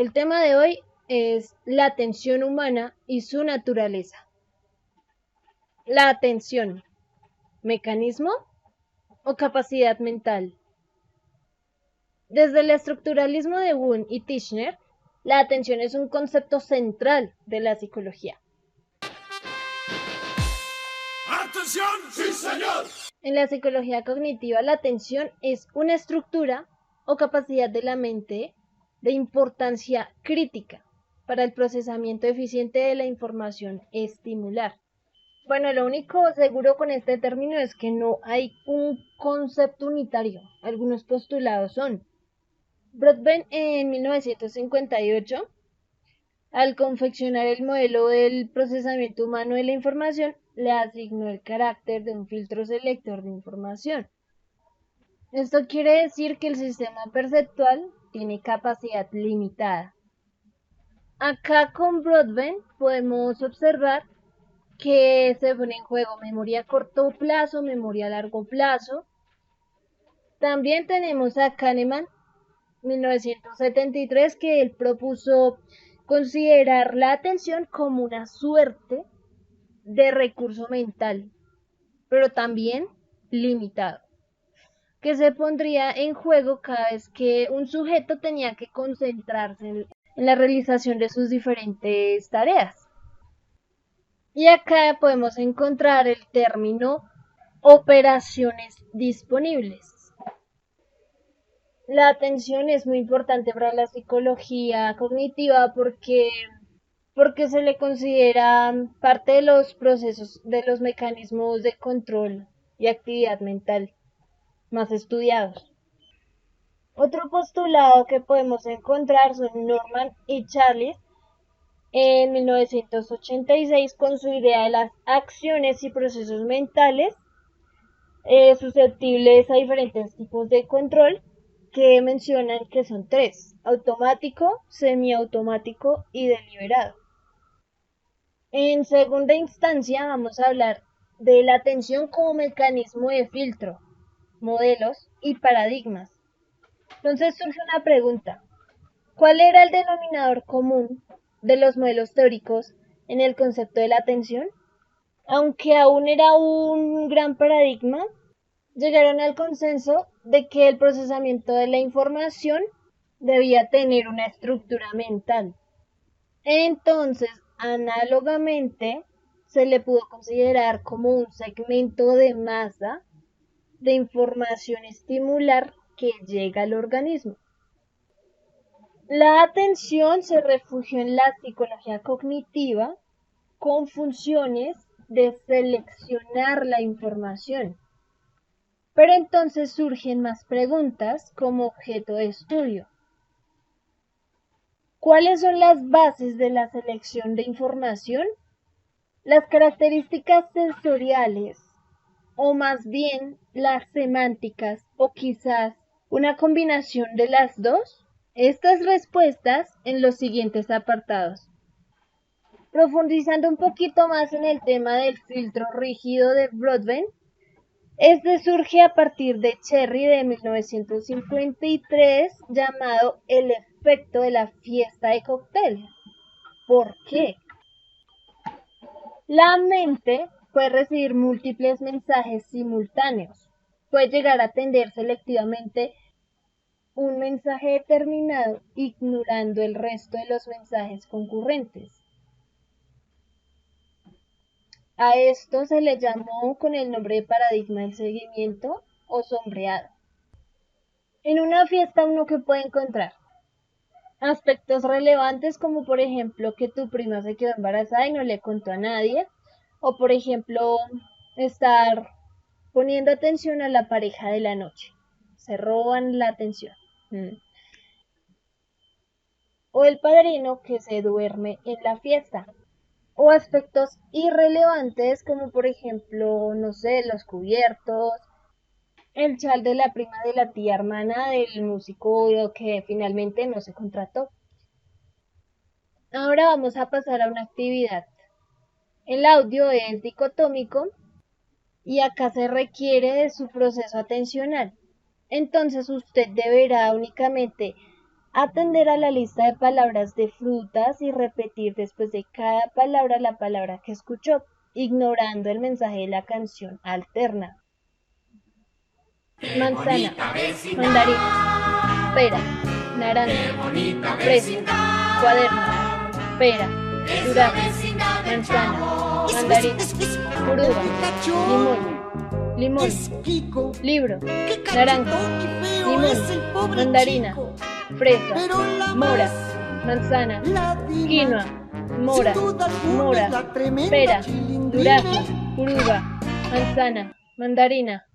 El tema de hoy es la atención humana y su naturaleza. La atención, ¿mecanismo o capacidad mental? Desde el estructuralismo de Wundt y Tishner, la atención es un concepto central de la psicología. ¡Atención! ¡Sí, señor! En la psicología cognitiva, la atención es una estructura o capacidad de la mente de importancia crítica para el procesamiento eficiente de la información estimular. Bueno, lo único seguro con este término es que no hay un concepto unitario. Algunos postulados son: Broadbent en 1958, al confeccionar el modelo del procesamiento humano de la información, le asignó el carácter de un filtro selector de información. Esto quiere decir que el sistema perceptual tiene capacidad limitada. Acá con Broadbent podemos observar que se pone en juego memoria a corto plazo, memoria a largo plazo. También tenemos a Kahneman, 1973, que él propuso considerar la atención como una suerte de recurso mental, pero también limitado, que se pondría en juego cada vez que un sujeto tenía que concentrarse en la realización de sus diferentes tareas. Y acá podemos encontrar el término operaciones disponibles. La atención es muy importante para la psicología cognitiva porque se le considera parte de los procesos, de los mecanismos de control y actividad mental más estudiados. Otro postulado que podemos encontrar son Norman y Charles en 1986 con su idea de las acciones y procesos mentales susceptibles a diferentes tipos de control, que mencionan que son tres: automático, semiautomático y deliberado. En segunda instancia vamos a hablar de la atención como mecanismo de filtro, modelos y paradigmas. Entonces surge una pregunta: ¿cuál era el denominador común de los modelos teóricos en el concepto de la atención? Aunque aún era un gran paradigma, llegaron al consenso de que el procesamiento de la información debía tener una estructura mental. Entonces, análogamente, se le pudo considerar como un segmento de masa de información estimular que llega al organismo. La atención se refugió en la psicología cognitiva con funciones de seleccionar la información. Pero entonces surgen más preguntas como objeto de estudio. ¿Cuáles son las bases de la selección de información? Las características sensoriales, o más bien las semánticas, o quizás una combinación de las dos. Estas respuestas en los siguientes apartados. Profundizando un poquito más en el tema del filtro rígido de Broadbent, este surge a partir de Cherry de 1953, llamado el efecto de la fiesta de cóctel. ¿Por qué? La mente puede recibir múltiples mensajes simultáneos. Puede llegar a atender selectivamente un mensaje determinado, ignorando el resto de los mensajes concurrentes. A esto se le llamó con el nombre de paradigma del seguimiento o sombreado. En una fiesta uno que puede encontrar aspectos relevantes, como por ejemplo que tu prima se quedó embarazada y no le contó a nadie, o por ejemplo estar poniendo atención a la pareja de la noche, se roban la atención. O el padrino que se duerme en la fiesta. O aspectos irrelevantes como por ejemplo, no sé, los cubiertos, el chal de la prima de la tía hermana del músico que finalmente no se contrató. Ahora vamos a pasar a una actividad. El audio es dicotómico y acá se requiere de su proceso atencional. Entonces usted deberá únicamente Atender a la lista de palabras de frutas y repetir después de cada palabra la palabra que escuchó, ignorando el mensaje de la canción alterna. Manzana, mandarina, pera, naranja, fresa, cuaderno, pera, durazno, manzana, mandarina, oruga, limón, libro, naranja, limón, mandarina, fresa, mora, manzana, quinoa, mora, pera, durazno, oruga, manzana, mandarina.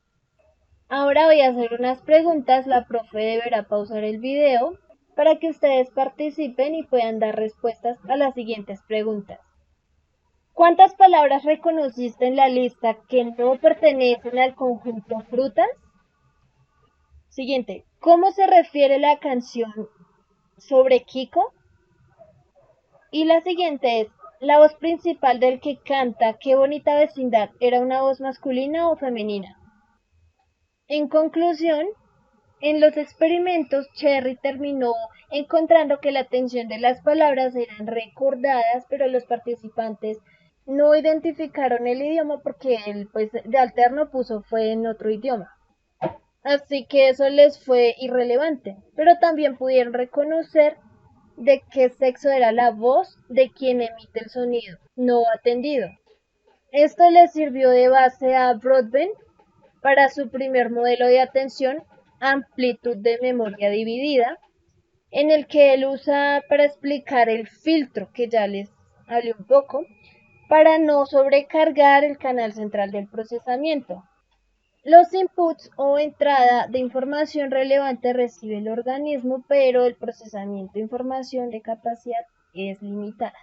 Ahora voy a hacer unas preguntas, la profe deberá pausar el video para que ustedes participen y puedan dar respuestas a las siguientes preguntas. ¿Cuántas palabras reconociste en la lista que no pertenecen al conjunto frutas? Siguiente, ¿cómo se refiere la canción sobre Kiko? Y la siguiente es, la voz principal del que canta Qué bonita vecindad, ¿era una voz masculina o femenina? En conclusión, en los experimentos, Cherry terminó encontrando que la tensión de las palabras eran recordadas, pero los participantes no identificaron el idioma porque él, pues, de alterno puso fue en otro idioma. Así que eso les fue irrelevante, pero también pudieron reconocer de qué sexo era la voz de quien emite el sonido, no atendido. Esto les sirvió de base a Broadbent para su primer modelo de atención, amplitud de memoria dividida, en el que él usa para explicar el filtro, que ya les hablé un poco, para no sobrecargar el canal central del procesamiento. Los inputs o entrada de información relevante recibe el organismo, pero el procesamiento de información de capacidad es limitada.